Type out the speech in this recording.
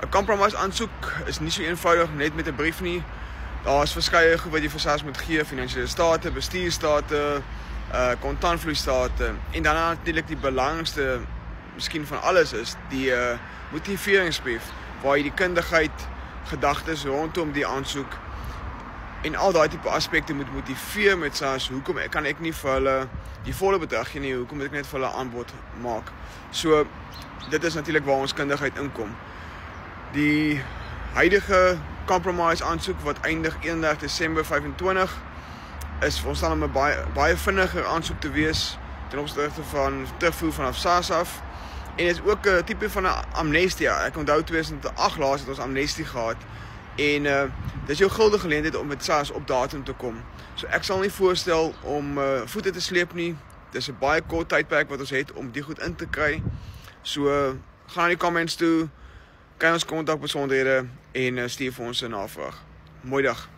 'n compromise aansoek is nie so eenvoudig net met 'n brief nie. Daar is verskeie goed wat jy vir SARS moet gee, finansiële state, bestuurstate, kontantvloeistate en dan natuurlik die belangrikste miskien van alles is die motiveringsbrief waar jy die kundigheid, gedagtes rondom die aansoek en al daai tipe aspekte moet motiveer met SARS. Hoekom kan ek nie vir hulle die volle bedrag gee nie, hoekom moet ek net vir hulle aanbod maak? So dit is natuurlik waar ons kundigheid inkom. Die huidige compromise aansoek wat eindig 31 Desember 25 is veronderstel om 'n baie vinniger aansoek te wees ten opsigte van terugvoer vanaf SARS af. En dit is ook 'n tipe van 'n amnestie. Ek onthou 2008 laas het ons amnestie gehad en dit is jou guldige geleentheid om met SARS op datum te kom. So ek sal nie voorstel om voete te sleep nie. Dis 'n baie kort tydperk wat ons het om die goed in te kry. So gaan na die comments toe, kry ons kontakbesonderhede en stuur vir ons 'n navraag. Mooi dag.